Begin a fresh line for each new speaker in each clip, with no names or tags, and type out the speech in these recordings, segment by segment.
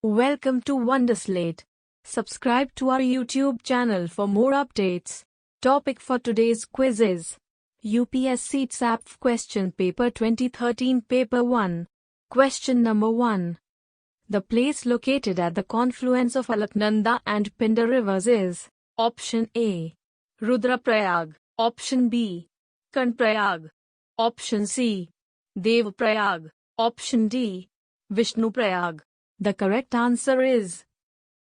Welcome to Wonderslate. Subscribe to our YouTube channel for more updates. Topic for today's quiz is UPSc CAPF Question Paper 2013 Paper 1. Question number 1. The place located at the confluence of Alakananda and Pindar rivers is Option A. Rudraprayag. Option B. Kanprayag. Option C. Devprayag. Option D. Vishnuprayag. The correct answer is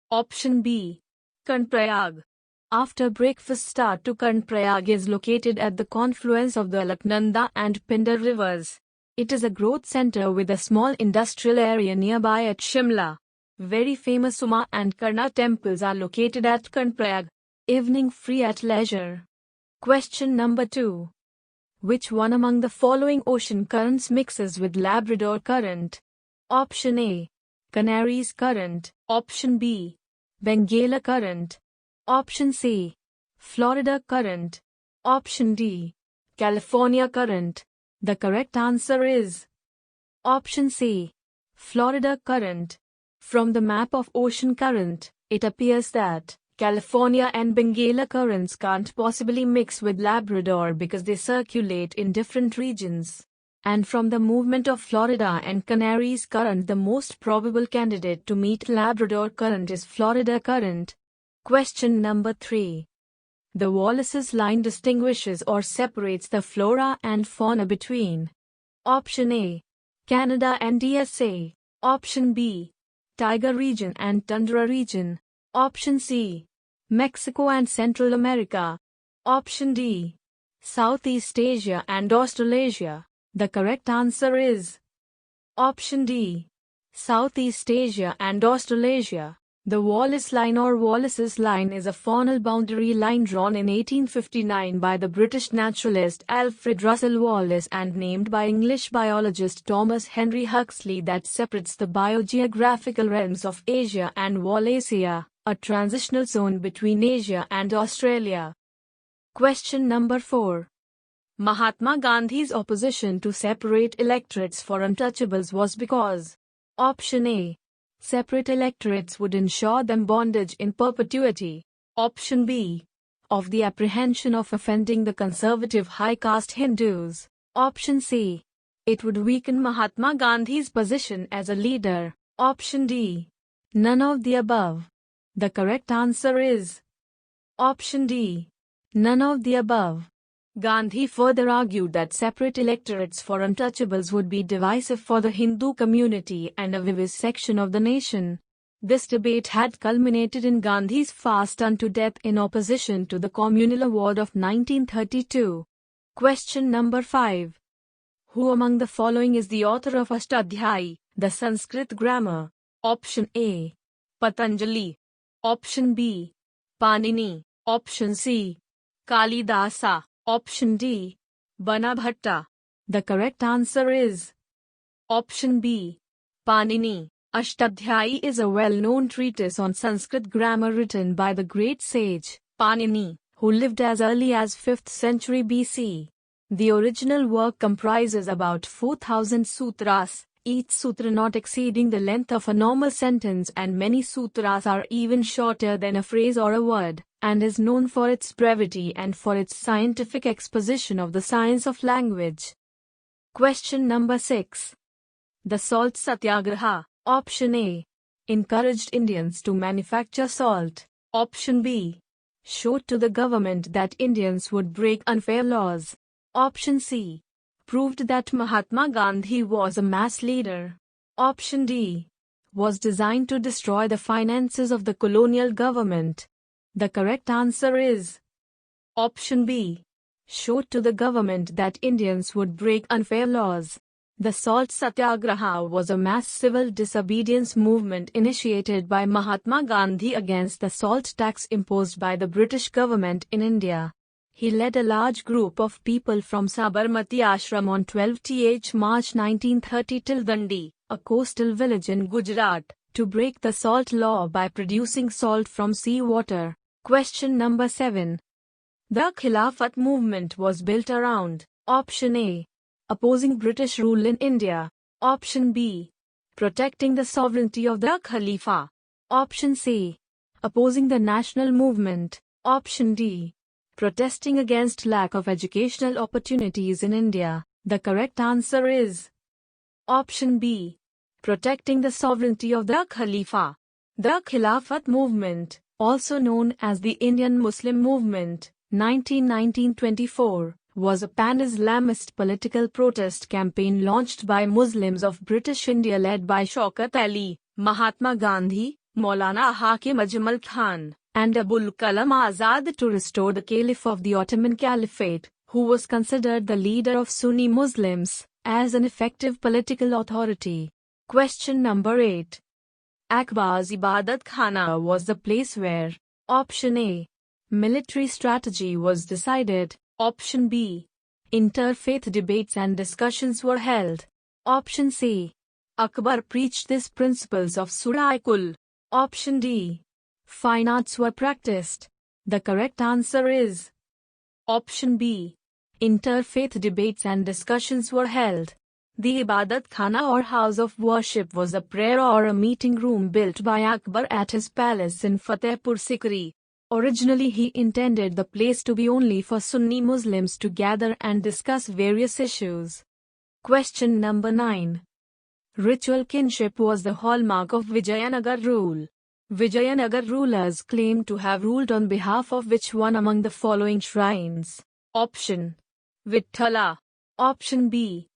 Option B. Kanprayag. After breakfast start to Kanprayag is located at the confluence of the Alakananda and Pindar rivers. It is a growth center with a small industrial area nearby at Shimla. Very famous Uma and Khana temples are located at Kanprayag. Evening free at leisure. Question number 2. Which one among the following ocean currents mixes with Labrador current? Option A. Canaries current. Option B. Bengala current. Option C. Florida current. Option D. California current. The correct answer is Option C. Florida current. From the map of ocean current, it appears that California and Bengala currents can't possibly mix with Labrador because they circulate in different regions. And from the movement of Florida and Canaries current, the most probable candidate to meet Labrador current is Florida current. Question number 3. The Wallace's line distinguishes or separates the flora and fauna between Option A. Canada and USA. Option B. Tiger region and tundra region. Option C. Mexico and Central America. Option D. Southeast Asia and Australasia. The correct answer is Option D. Southeast Asia and Australasia. The Wallace line or Wallace's line is a faunal boundary line drawn in 1859 by the British naturalist Alfred Russel Wallace and named by English biologist Thomas Henry Huxley that separates the biogeographical realms of Asia and Wallacea, a transitional zone between Asia and Australia. Question number 4. Mahatma Gandhi's opposition to separate electorates for untouchables was because Option A. Separate electorates would ensure them bondage in perpetuity. Option B. Of the apprehension of offending the conservative high caste Hindus. Option C. It would weaken Mahatma Gandhi's position as a leader. Option D. None of the above. The correct answer is Option D. None of the above. Gandhi further argued that separate electorates for untouchables would be divisive for the Hindu community and a vivisection of the nation. This debate had culminated in Gandhi's fast unto death in opposition to the communal award of 1932. Question number 5. Who among the following is the author of Ashtadhyayi, the Sanskrit grammar? Option A. Patanjali. Option B. Panini. Option C. Kalidasa. Option D. Banabhatta. The correct answer is Option B. Panini. Ashtadhyayi is a well-known treatise on Sanskrit grammar written by the great sage, Panini, who lived as early as 5th century BC. The original work comprises about 4,000 sutras, each sutra not exceeding the length of a normal sentence, and many sutras are even shorter than a phrase or a word, and is known for its brevity and for its scientific exposition of the science of language. Question number 6. The Salt Satyagraha, Option A. encouraged Indians to manufacture salt. Option B. showed to the government that Indians would break unfair laws. Option C. proved that Mahatma Gandhi was a mass leader. Option D. was designed to destroy the finances of the colonial government. The correct answer is Option B. showed to the government that Indians would break unfair laws. The Salt Satyagraha was a mass civil disobedience movement initiated by Mahatma Gandhi against the salt tax imposed by the British government in India. He led a large group of people from Sabarmati Ashram on 12th March 1930 till Dandi, a coastal village in Gujarat, to break the salt law by producing salt from seawater. Question number 7. The Khilafat movement was built around Option A. opposing British rule in India. Option B. Protecting the sovereignty of the Khalifa. Option C. Opposing the national movement. Option D. Protesting against lack of educational opportunities in India. The correct answer is Option B. Protecting the sovereignty of the Khalifa. The Khilafat Movement, also known as the Indian Muslim Movement, 1919-24, was a pan-Islamist political protest campaign launched by Muslims of British India led by Shaukat Ali, Mahatma Gandhi, Maulana Hakim Ajmal Khan, and Abul Kalam Azad to restore the Caliph of the Ottoman Caliphate, who was considered the leader of Sunni Muslims, as an effective political authority. Question number 8. Akbar's Ibadat Khana was the place where Option A. Military strategy was decided. Option B. Interfaith debates and discussions were held. Option C. Akbar preached these principles of Surah-i-Kul. Option D. Fine arts were practiced. The correct answer is Option B. Interfaith debates and discussions were held. The Ibadat Khana or house of worship was a prayer or a meeting room built by Akbar at his palace in Fatehpur Sikri. Originally he intended the place to be only for Sunni Muslims to gather and discuss various issues. Question number 9. Ritual kinship was the hallmark of Vijayanagar rule. Vijayanagar rulers claim to have ruled on behalf of which one among the following shrines? Option Vithala. Option B.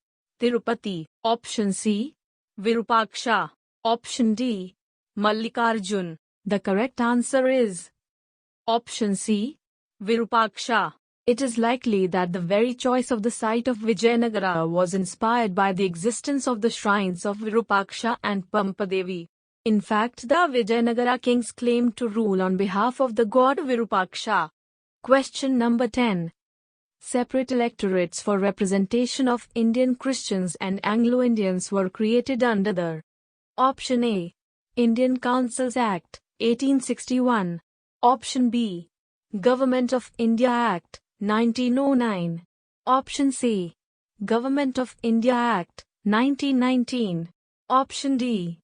Tirupati. Option C. Virupaksha. Option D. Mallikarjun. The correct answer is Option C. Virupaksha. It is likely that the very choice of the site of Vijayanagara was inspired by the existence of the shrines of Virupaksha and Pampadevi. In fact, the Vijayanagara kings claimed to rule on behalf of the god Virupaksha. Question number 10. Separate electorates for representation of Indian Christians and Anglo-Indians were created under the Option A. Indian Councils Act, 1861. Option B. Government of India Act, 1909. Option C. Government of India Act, 1919. Option D.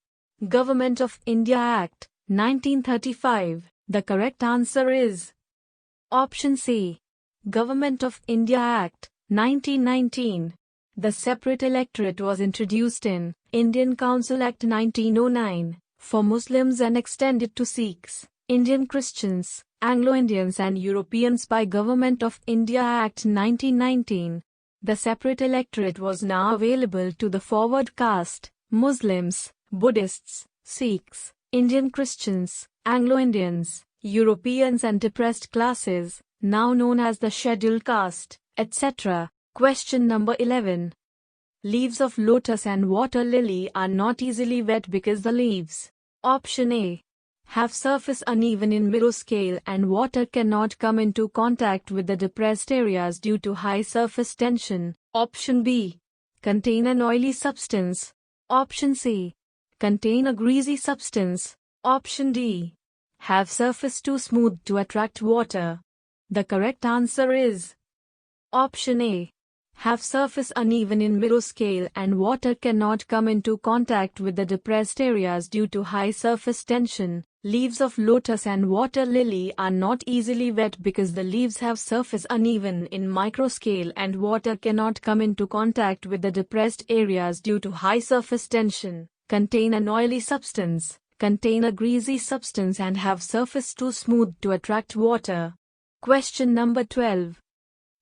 Government of India Act, 1935. The correct answer is Option C. Government of India Act, 1919. The separate electorate was introduced in Indian Council Act 1909 for Muslims and extended to Sikhs, Indian Christians, Anglo-Indians and Europeans by Government of India Act 1919. The separate electorate was now available to the forward caste, Muslims, Buddhists, Sikhs, Indian Christians, Anglo-Indians, Europeans and depressed classes, now known as the scheduled caste, etc. Question number 11. Leaves of lotus and water lily are not easily wet because the leaves. Option A. Have surface uneven in mesoscale and water cannot come into contact with the depressed areas due to high surface tension. Option B. Contain an oily substance. Option C. Contain a greasy substance. Option D. Have surface too smooth to attract water. The correct answer is Option A. Have surface uneven in mesoscale and water cannot come into contact with the depressed areas due to high surface tension. Leaves of lotus and water lily are not easily wet because the leaves have surface uneven in microscale and water cannot come into contact with the depressed areas due to high surface tension, contain an oily substance, contain a greasy substance and have surface too smooth to attract water. Question number 12.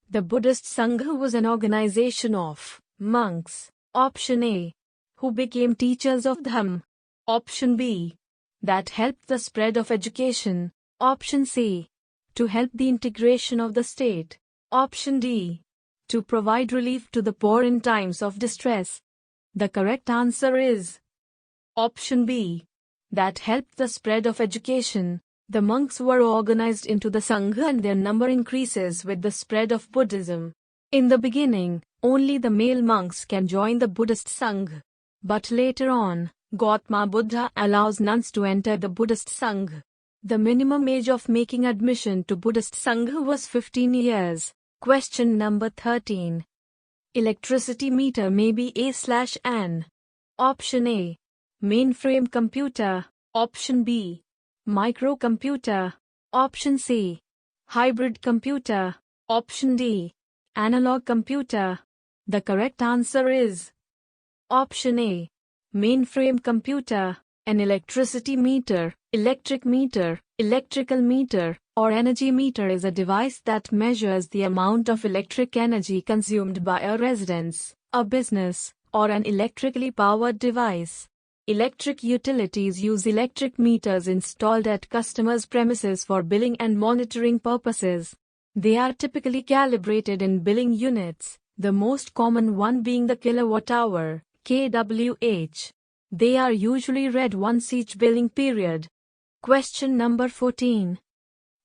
The Buddhist Sangha was an organization of monks. Option A. Who became teachers of Dhamma. Option B. That helped the spread of education. Option C. To help the integration of the state. Option D. To provide relief to the poor in times of distress. The correct answer is Option B. That helped the spread of education. The monks were organized into the Sangha and their number increases with the spread of Buddhism. In the beginning, only the male monks can join the Buddhist Sangha. But later on, Gautama Buddha allows nuns to enter the Buddhist Sangha. The minimum age of making admission to Buddhist Sangha was 15 years. Question number 13. Electricity meter may be A/N. Option A. Mainframe computer. Option B. Microcomputer. Option C. Hybrid computer. Option D. Analog computer. The correct answer is Option A. Mainframe computer. An electricity meter, electric meter, electrical meter, or energy meter is a device that measures the amount of electric energy consumed by a residence, a business, or an electrically powered device. Electric utilities use electric meters installed at customers' premises for billing and monitoring purposes. They are typically calibrated in billing units, the most common one being the kilowatt-hour, kWh. They are usually read once each billing period. Question number 14.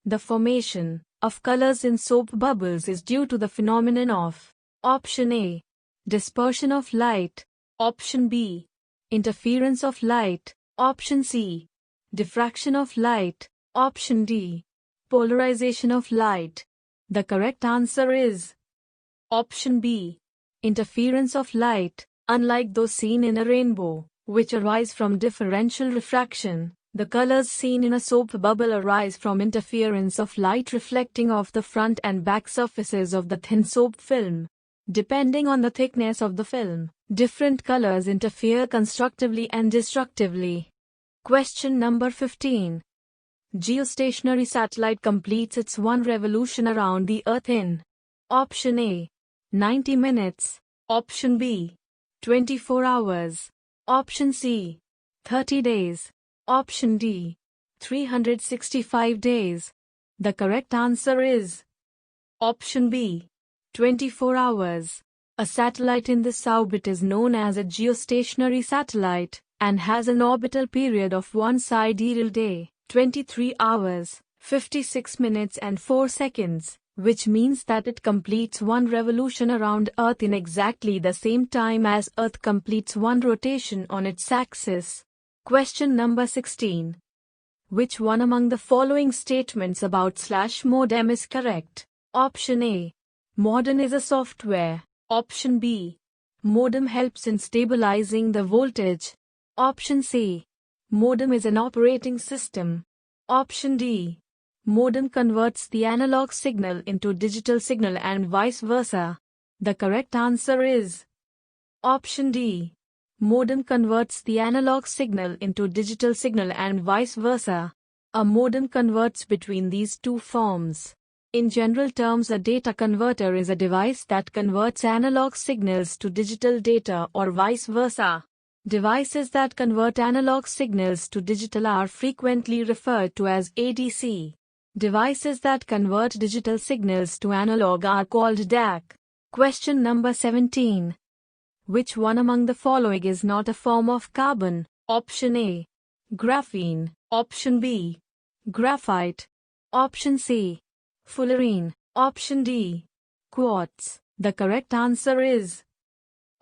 The formation of colors in soap bubbles is due to the phenomenon of Option A. Dispersion of light. Option B. Interference of light. Option C. Diffraction of light. Option D. Polarization of light. The correct answer is Option B. Interference of light. Unlike those seen in a rainbow, which arise from differential refraction, the colors seen in a soap bubble arise from interference of light reflecting off the front and back surfaces of the thin soap film. Depending on the thickness of the film, different colors interfere constructively and destructively. Question number 15. Geostationary satellite completes its one revolution around the Earth in Option A. 90 minutes. Option B. 24 hours. Option C. 30 days. Option D. 365 days. The correct answer is Option B. 24 hours. A satellite in this orbit is known as a geostationary satellite and has an orbital period of one sidereal day, 23 hours, 56 minutes and 4 seconds, which means that it completes one revolution around Earth in exactly the same time as Earth completes one rotation on its axis. Question number 16. Which one among the following statements about /modem is correct? Option A. Modem is a software. Option B. Modem helps in stabilizing the voltage. Option C. Modem is an operating system. Option D. Modem converts the analog signal into digital signal and vice versa. The correct answer is Option D. Modem converts the analog signal into digital signal and vice versa. A modem converts between these two forms. In general terms, a data converter is a device that converts analog signals to digital data or vice versa. Devices that convert analog signals to digital are frequently referred to as ADC. Devices that convert digital signals to analog are called DAC. Question number 17. Which one among the following is not a form of carbon? Option A. Graphene. Option B. Graphite. Option C. Fullerene. Option D. Quartz. The correct answer is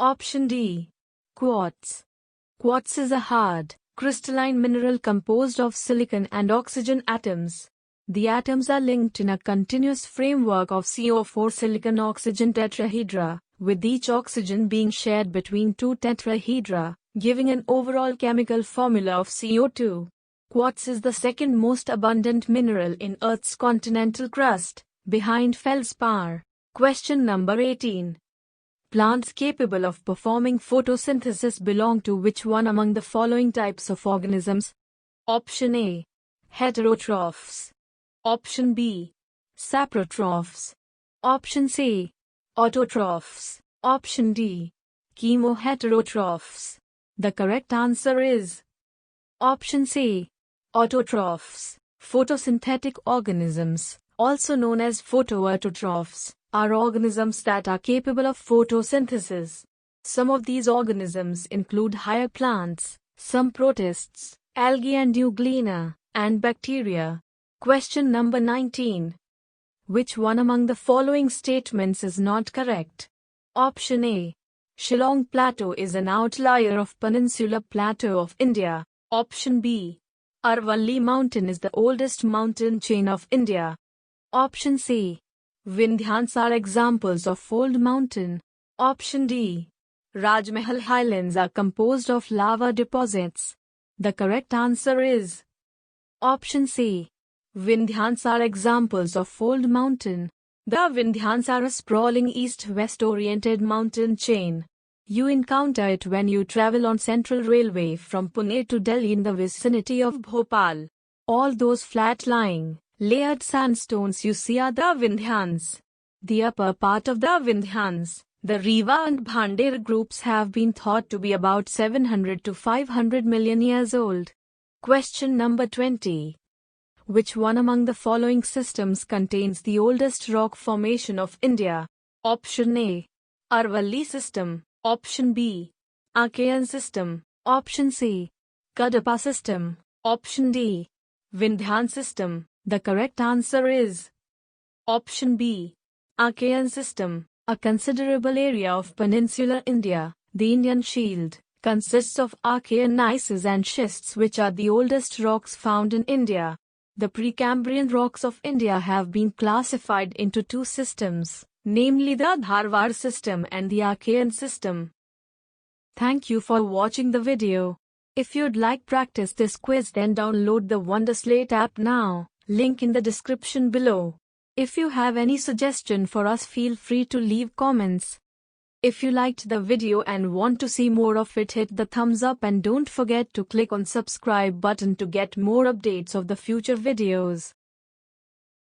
Option D. Quartz. Quartz is a hard, crystalline mineral composed of silicon and oxygen atoms. The atoms are linked in a continuous framework of CO4 silicon-oxygen tetrahedra, with each oxygen being shared between two tetrahedra, giving an overall chemical formula of CO2. Quartz is the second most abundant mineral in Earth's continental crust, behind feldspar. Question number 18. Plants capable of performing photosynthesis belong to which one among the following types of organisms? Option A. Heterotrophs. Option B. Saprotrophs. Option C. Autotrophs. Option D. Chemoheterotrophs. The correct answer is Option C. Autotrophs. Photosynthetic organisms, also known as photoautotrophs, are organisms that are capable of photosynthesis. Some of these organisms include higher plants, some protists, algae and euglena, and bacteria. Question number 19. Which one among the following statements is not correct? Option A. Shillong Plateau is an outlier of Peninsular Plateau of India. Option B. Aravalli Mountain is the oldest mountain chain of India. Option C. Vindhyans are examples of old mountain. Option D. Rajmahal Highlands are composed of lava deposits? The correct answer is option C. Vindhyans are examples of fold mountain. The Vindhyans are a sprawling east-west oriented mountain chain. You encounter it when you travel on Central Railway from Pune to Delhi in the vicinity of Bhopal. All those flat-lying, layered sandstones you see are the Vindhyans. The upper part of the Vindhyans, the Riva and Bhandir groups, have been thought to be about 700 to 500 million years old. Question number 20. Which one among the following systems contains the oldest rock formation of India? Option A. Aravalli system. Option B. Archean system. Option C. Kadapa system. Option D. Vindhyan system. The correct answer is option B. Archean system. A considerable area of peninsular India, the Indian Shield, consists of Archean gneisses and schists, which are the oldest rocks found in India. The Precambrian rocks of India have been classified into two systems, namely the Dharwar system and the Archean system. Thank you for watching the video. If you'd like practice this quiz, then download the Wonderslate app now, link in the description below. If you have any suggestion for us, feel free to leave comments. If you liked the video and want to see more of it, hit the thumbs up and don't forget to click on subscribe button to get more updates of the future videos.